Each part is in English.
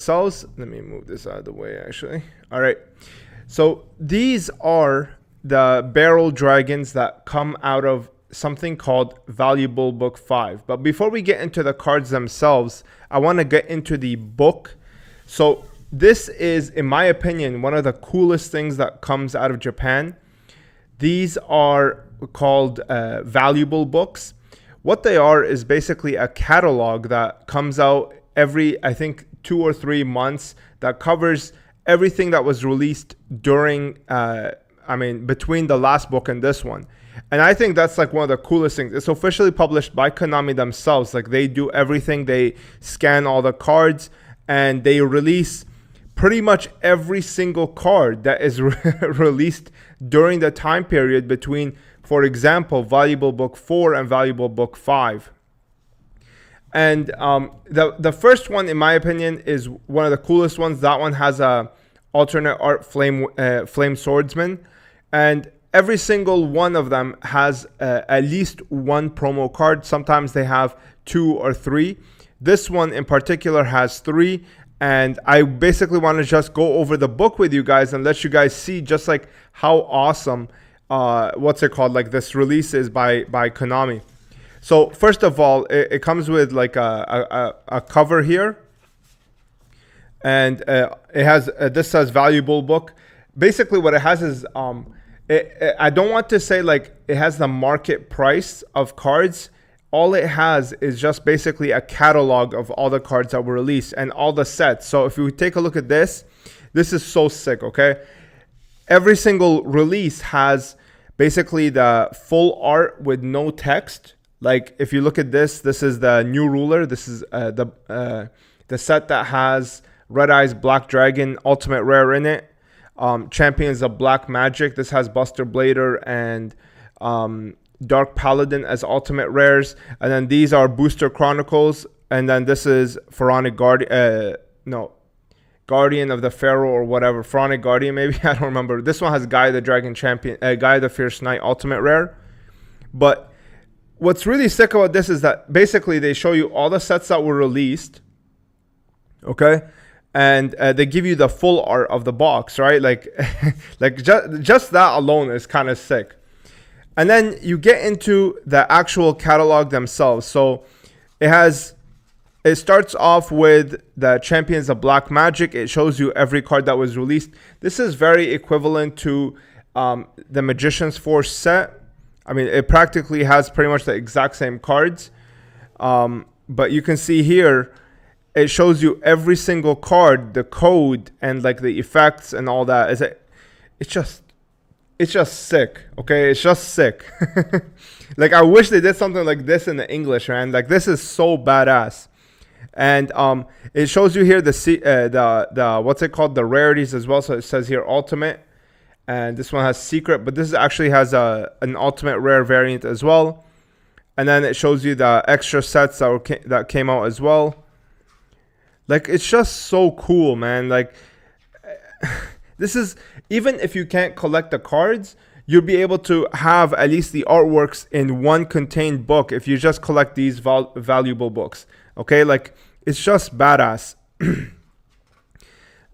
cells. Let me move this out of the way actually. All right. So these are the barrel dragons that come out of something called Valuable Book 5. But before we get into the cards themselves, I want to get into the book. So this is, in my opinion, one of the coolest things that comes out of Japan. These are called valuable books. What they are is basically a catalog that comes out every, I think, 2 or 3 months that covers everything that was released during, between the last book and this one. And I think that's like one of the coolest things. It's officially published by Konami themselves. Like they do everything. They scan all the cards and they release pretty much every single card that is released during the time period between, for example, Valuable Book 4 and Valuable Book 5. And the first one, in my opinion, is one of the coolest ones. That one has a alternate art flame swordsman, and every single one of them has at least one promo card. Sometimes they have 2 or 3. This one in particular has 3. And I basically want to just go over the book with you guys and let you guys see just like how awesome, like this release is by Konami. So first of all, it comes with like a cover here. And it has, this says valuable book. Basically what it has is, I don't want to say like it has the market price of cards. All it has is just basically a catalog of all the cards that were released and all the sets. So if you take a look at this, this is so sick, okay? Every single release has basically the full art with no text. Like if you look at this, this is the new ruler. This is the set that has Red Eyes Black Dragon Ultimate Rare in it. Champions of Black Magic. This has Buster Blader and Dark Paladin as ultimate rares, and then these are Booster Chronicles, and then this is Pharaonic Guardian of the Pharaoh or whatever, Pharaonic Guardian maybe, I don't remember. This one has Guy the Dragon Champion, Guy the Fierce Knight ultimate rare. But what's really sick about this is that basically they show you all the sets that were released, okay, and they give you the full art of the box, right? Like just that alone is kind of sick. And then you get into the actual catalog themselves. So it starts off with the Champions of Black Magic. It shows you every card that was released. This is very equivalent to the Magician's Force set. I mean, it practically has pretty much the exact same cards. But you can see here, it shows you every single card, the code, and like the effects and all that. It's just sick, okay? It's just sick. Like, I wish they did something like this in the English, man. Like, this is so badass. And it shows you here the what's it called? The rarities as well. So it says here Ultimate. And this one has Secret. But this actually has an Ultimate Rare variant as well. And then it shows you the extra sets that came out as well. Like, it's just so cool, man. Like... This is, even if you can't collect the cards, you'll be able to have at least the artworks in one contained book if you just collect these valuable books. Okay, like it's just badass.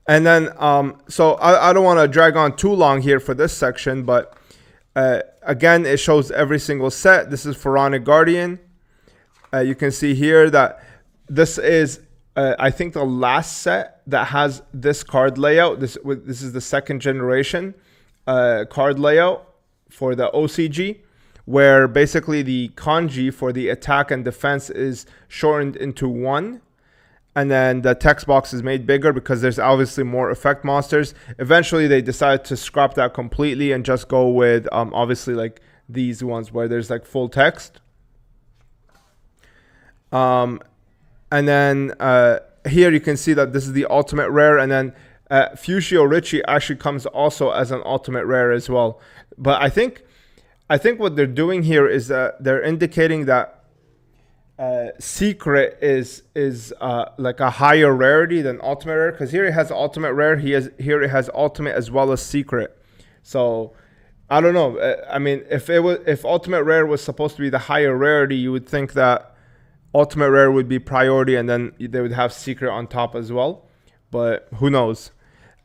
And then, so I don't want to drag on too long here for this section, but again, it shows every single set. This is Pharaonic Guardian. You can see here that this is I think the last set that has this card layout. This is the second generation card layout for the OCG, where basically the kanji for the attack and defense is shortened into 1. And then the text box is made bigger because there's obviously more effect monsters. Eventually, they decided to scrap that completely and just go with obviously like these ones where there's like full text. And then here you can see that this is the ultimate rare, and then Fushio Richie actually comes also as an ultimate rare as well. But I think what they're doing here is that they're indicating that Secret is like a higher rarity than ultimate rare, because here it has ultimate rare. Here it has ultimate as well as Secret. So I don't know. I mean, if ultimate rare was supposed to be the higher rarity, you would think that ultimate rare would be priority, and then they would have Secret on top as well. but who knows.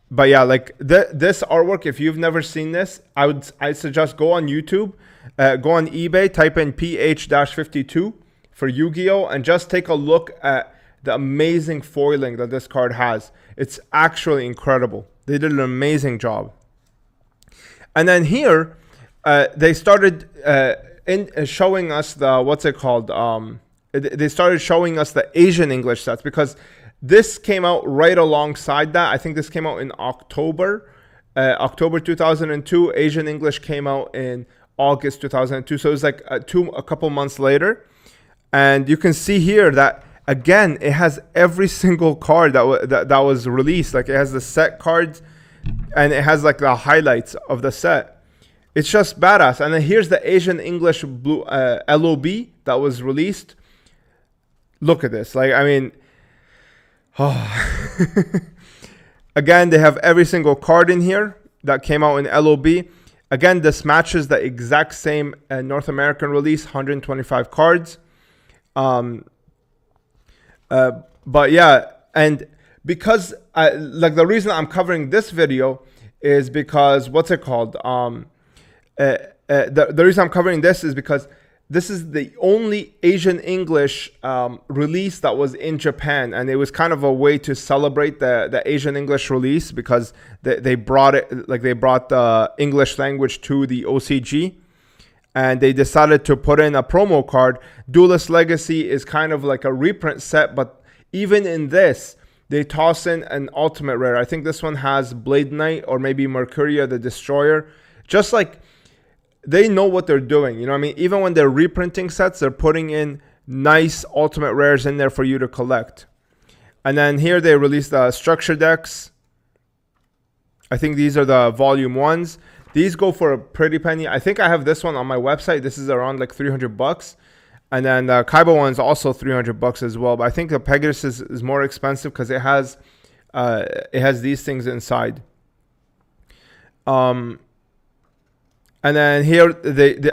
But yeah, like this artwork, if you've never seen this, I suggest go on YouTube, go on eBay, type in PH-52 for Yu-Gi-Oh, and just take a look at the amazing foiling that this card has. It's actually incredible. They did an amazing job. And then here, they started showing us the, what's it called? They started showing us the Asian English sets, because this came out right alongside that. I think this came out in October 2002. Asian English came out in August 2002. So it was like a couple months later. And you can see here that, again, it has every single card that was released. Like, it has the set cards, and it has like the highlights of the set. It's just badass. And then here's the Asian English blue LOB that was released. Look at this. Like, I mean, oh. Again, they have every single card in here that came out in LOB. Again, this matches the exact same North American release, 125 cards. But yeah, and because like, the reason I'm covering this video is because, what's it called? The reason I'm covering this is because this is the only Asian English release that was in Japan, and it was kind of a way to celebrate the Asian English release, because they brought it, like, they brought the English language to the OCG, and they decided to put in a promo card. Duelist Legacy is kind of like a reprint set, but even in this, they toss in an ultimate rare. I think this one has Blade Knight or maybe Mercuria the Destroyer. Just like, they know what they're doing, you know what I mean? Even when they're reprinting sets, they're putting in nice ultimate rares in there for you to collect. And then here they released the structure decks. I think these are the volume 1s. These go for a pretty penny. I think I have this one on my website. This is around like $300. And then the Kaiba one's also $300 as well. But I think the Pegasus is more expensive because it has these things inside. And then here,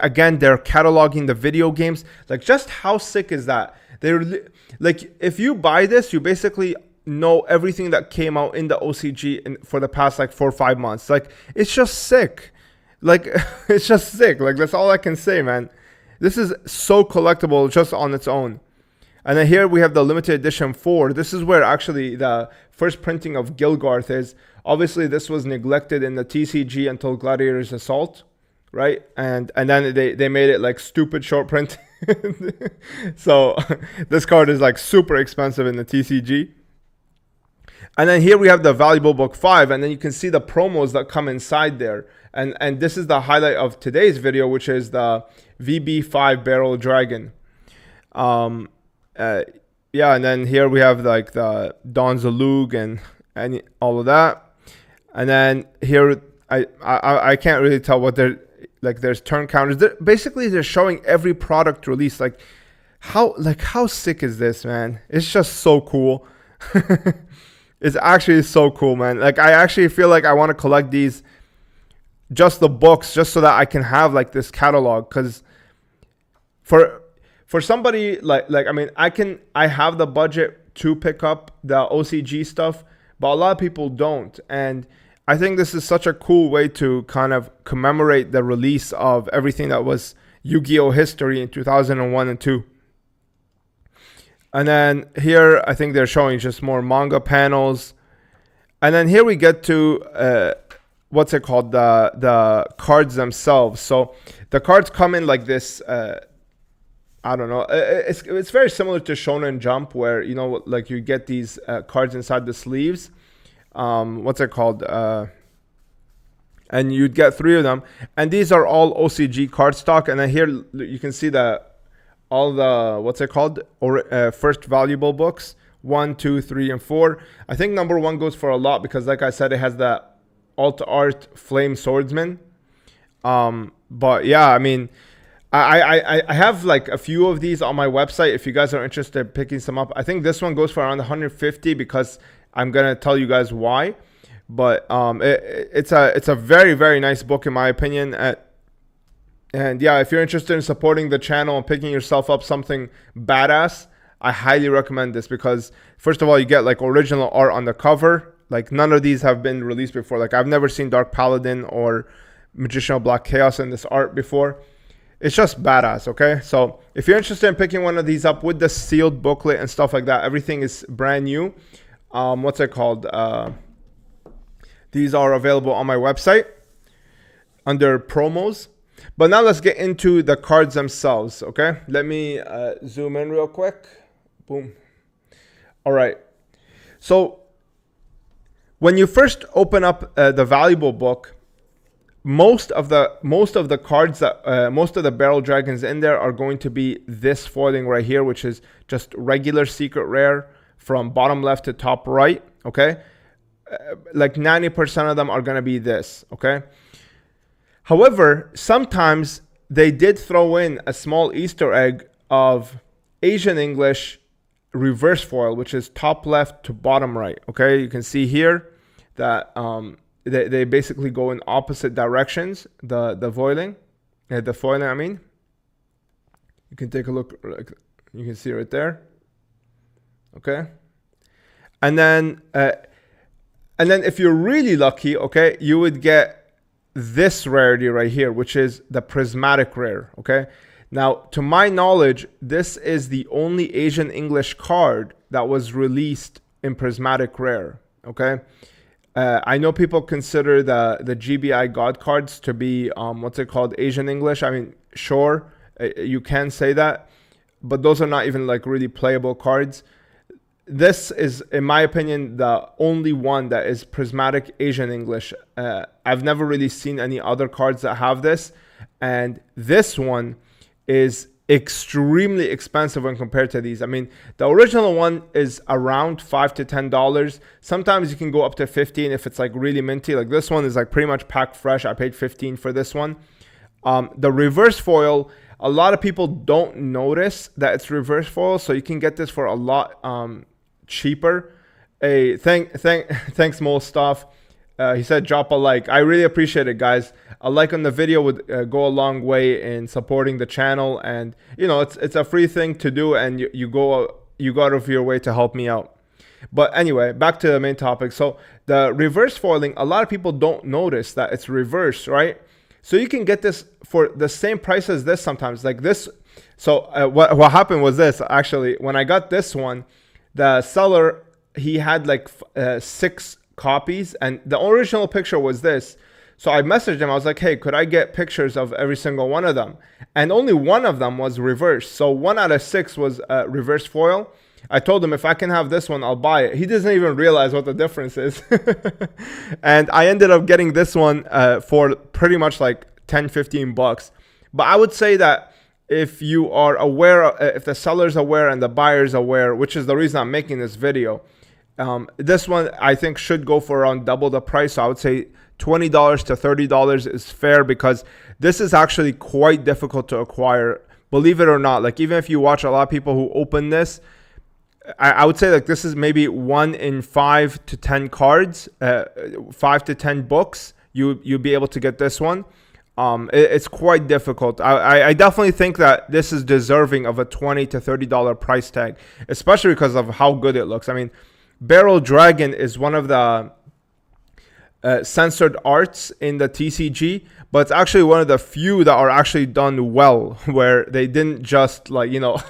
again, they're cataloging the video games. Like, just how sick is that? They're like, if you buy this, you basically know everything that came out in the OCG for the past like 4 or 5 months. Like, it's just sick. Like, it's just sick. Like, that's all I can say, man. This is so collectible just on its own. And then here we have the limited edition 4. This is where actually the first printing of Gilgarth is. Obviously, this was neglected in the TCG until Gladiator's Assault, right? And then they made it like stupid short print. So this card is like super expensive in the TCG. And then here we have the Valuable Book 5, and then you can see the promos that come inside there. And this is the highlight of today's video, which is the VB5 Barrel Dragon. Yeah, and then here we have like the Don Zalug and all of that. And then here I can't really tell what they're like. There's turn counters. Basically, they're showing every product release. Like how sick is this, man? It's just so cool. It's actually so cool, man. Like, I actually feel like I want to collect these, just the books, just so that I can have like this catalog. Because for somebody like I mean, I have the budget to pick up the OCG stuff, but a lot of people don't. And I think this is such a cool way to kind of commemorate the release of everything that was Yu-Gi-Oh history in 2001 and 2. And then here, I think they're showing just more manga panels. And then here we get to, what's it called? The cards themselves. So the cards come in like this, I don't know. It's very similar to Shonen Jump, where, you know, like you get these cards inside the sleeves. What's it called? And you'd get 3 of them. And these are all OCG cardstock. And then here you can see all the, what's it called? Or first valuable books, 1, 2, 3, and 4. I think number 1 goes for a lot because, like I said, it has the alt art Flame Swordsman. But yeah, I mean, I have like a few of these on my website. If you guys are interested in picking some up, I think this one goes for around 150 because I'm gonna tell you guys why. But it's a very, very nice book in my opinion. And yeah, if you're interested in supporting the channel and picking yourself up something badass, I highly recommend this because first of all, you get like original art on the cover. Like none of these have been released before. Like I've never seen Dark Paladin or Magician of Black Chaos in this art before. It's just badass, okay? So if you're interested in picking one of these up with the sealed booklet and stuff like that, everything is brand new. What's it called? These are available on my website under promos. But now let's get into the cards themselves, okay? Let me zoom in real quick. Boom. All right. So when you first open up the valuable book, most of the cards that most of the barrel dragons in there are going to be this foiling right here, which is just regular secret rare from bottom left to top right, okay? Like 90% of them are going to be this, okay? However, sometimes they did throw in a small Easter egg of Asian English reverse foil, which is top left to bottom right, okay? You can see here that they basically go in opposite directions, the foiling, I mean. You can take a look, like you can see right there, okay? And then if you're really lucky, okay, you would get this rarity right here, which is the prismatic rare, okay? Now, to my knowledge, this is the only Asian English card that was released in prismatic rare, okay? I know people consider the GBI God cards to be, what's it called, Asian English. I mean, sure, you can say that, but those are not even like really playable cards. This is, in my opinion, the only one that is prismatic Asian English. I've never really seen any other cards that have this. And this one is extremely expensive when compared to these. I mean, the original one is around $5 to $10. Sometimes you can go up to 15 if it's like really minty. Like this one is like pretty much packed fresh. I paid 15 for this one. The reverse foil, a lot of people don't notice that it's reverse foil, so you can get this for a lot cheaper. Hey, thanks Molstaff. He said drop a like. I really appreciate it, guys. A like on the video would go a long way in supporting the channel, and you know it's a free thing to do, and you go out of your way to help me out. But anyway, back to the main topic. So the reverse foiling, a lot of people don't notice that it's reverse, right? So you can get this for the same price as this sometimes, like this. So what happened was this, actually, when I got this one, the seller, he had like 6 copies, and the original picture was this. So I messaged him. I was like, hey, could I get pictures of every single one of them? And only one of them was reverse. So 1 out of 6 was reverse foil. I told him if I can have this one, I'll buy it. He doesn't even realize what the difference is. And I ended up getting this one for pretty much like 10, 15 bucks. But I would say that if you are aware, if the seller's aware and the buyer's aware, which is the reason I'm making this video, this one I think should go for around double the price. So I would say $20 to $30 is fair, because this is actually quite difficult to acquire, believe it or not. Like even if you watch a lot of people who open this, I would say like this is maybe 1 in 5 to 10 cards, 5 to 10 books, you'll be able to get this one. It's quite difficult. I definitely think that this is deserving of a $20 to $30 price tag, especially because of how good it looks. I mean, Barrel Dragon is one of the censored arts in the TCG, but it's actually one of the few that are actually done well, where they didn't just like, you know,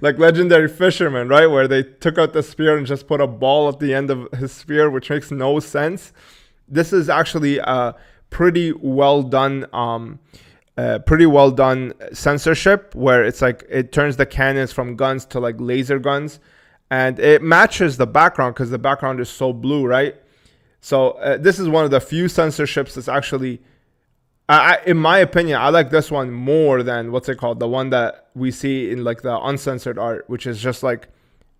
like Legendary Fisherman, right? Where they took out the spear and just put a ball at the end of his spear, which makes no sense. This is actually pretty well done censorship, where it's like it turns the cannons from guns to like laser guns, and it matches the background because the background is so blue, right? So this is one of the few censorships that's actually, in my opinion, I like this one more than what's it called, the one that we see in like the uncensored art, which is just like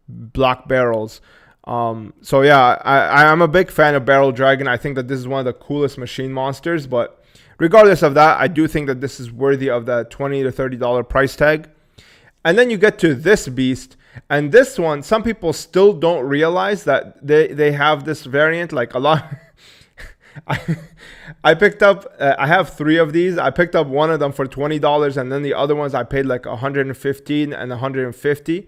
black barrels. So yeah, I'm a big fan of Barrel Dragon. I think that this is one of the coolest machine monsters, but regardless of that, I do think that this is worthy of the $20 to $30 price tag. And then you get to this beast, and this one, some people still don't realize that they have this variant. Like a lot, I picked up, I have 3 of these. I picked up one of them for $20, and then the other ones I paid like $115 and $150.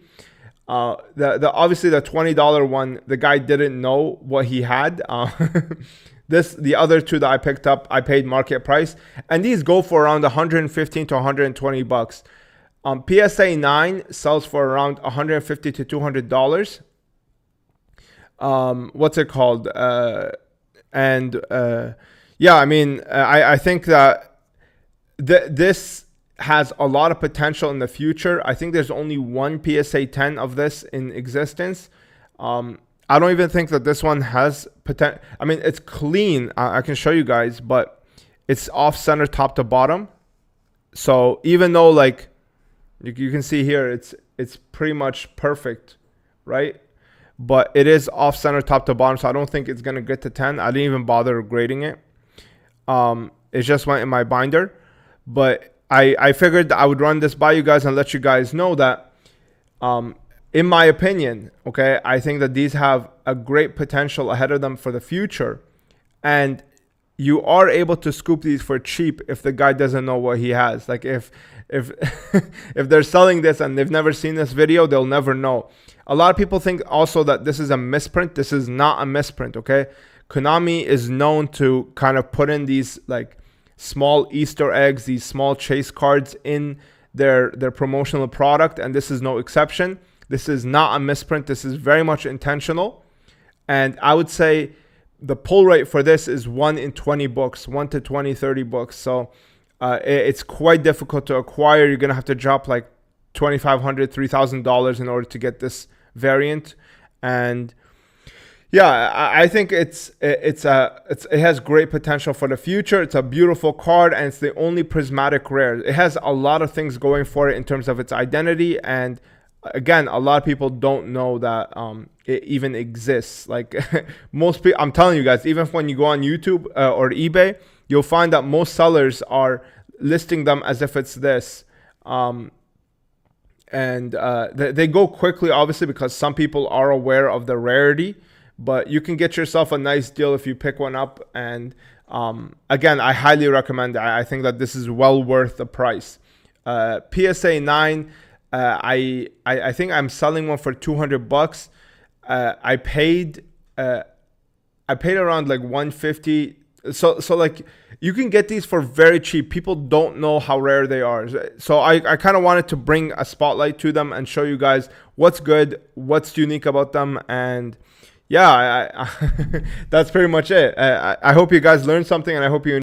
The obviously the $20 one, the guy didn't know what he had. The other two that I picked up, I paid market price, and these go for around 115 to 120 bucks. PSA 9 sells for around 150 to $200. What's it called? Yeah, I mean, I think that this has a lot of potential in the future. I think there's only one PSA 10 of this in existence. I don't even think that this one has potential. I mean, it's clean. I can show you guys, but it's off center top to bottom. So even though like you can see here, it's pretty much perfect, right? But it is off center top to bottom, so I don't think it's gonna get to 10. I didn't even bother grading it. It just went in my binder, but I figured I would run this by you guys and let you guys know that, in my opinion, okay, I think that these have a great potential ahead of them for the future, and you are able to scoop these for cheap if the guy doesn't know what he has. Like if if they're selling this and they've never seen this video, they'll never know. A lot of people think also that this is a misprint. This is not a misprint, okay? Konami is known to kind of put in these like small Easter eggs, these small chase cards in their promotional product, and this is no exception. This is not a misprint. This is very much intentional, and I would say the pull rate for this is 1 in 20 books, 1 to 20, 30 books. So it's quite difficult to acquire. You're gonna have to drop like $2,500, $3,000 in order to get this variant, and yeah, I think it has great potential for the future. It's a beautiful card, and it's the only prismatic rare. It has a lot of things going for it in terms of its identity, and again, a lot of people don't know that it even exists. Like most people, I'm telling you guys, even when you go on YouTube or eBay, you'll find that most sellers are listing them as if it's this. They go quickly, obviously, because some people are aware of the rarity. But you can get yourself a nice deal if you pick one up. And again, I highly recommend it. I think that this is well worth the price. PSA 9, I think I'm selling one for 200 bucks. I paid around like 150. So like you can get these for very cheap. People don't know how rare they are. So I kind of wanted to bring a spotlight to them and show you guys what's good, what's unique about them, and yeah, that's pretty much it. I hope you guys learned something, and I hope you